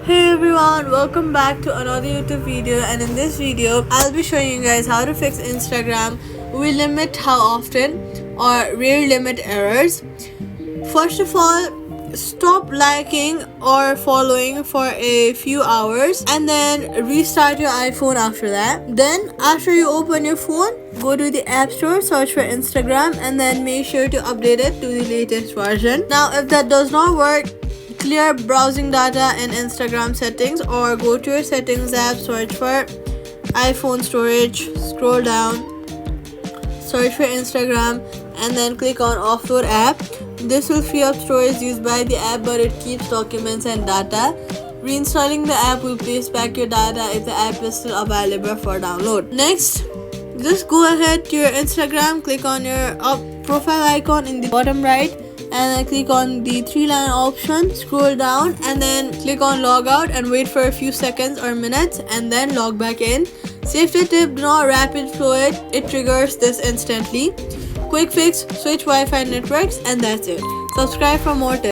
Hey everyone, welcome back to another YouTube video, and in this video I'll be showing you guys how to fix Instagram will limit how often or rare limit errors. First of all, stop liking or following for a few hours and then restart your iPhone after that. Then after you open your phone, go to the App Store, search for Instagram, and then make sure to update it to the latest version. Now if that does not work, clear browsing data in Instagram settings or go to your settings app, search for iPhone storage, scroll down, search for Instagram, and then click on offload app. This will free up storage used by the app, but it keeps documents and data. Reinstalling the app will place back your data if the app is still available for download. Next, just go ahead to your Instagram, click on your profile icon in the bottom right, and then click on the 3-line option, scroll down, and then click on log out and wait for a few seconds or minutes and then log back in. Safety tip: do not rapid flow it triggers this instantly. Quick fix: switch Wi-Fi networks, and that's it. Subscribe for more tips.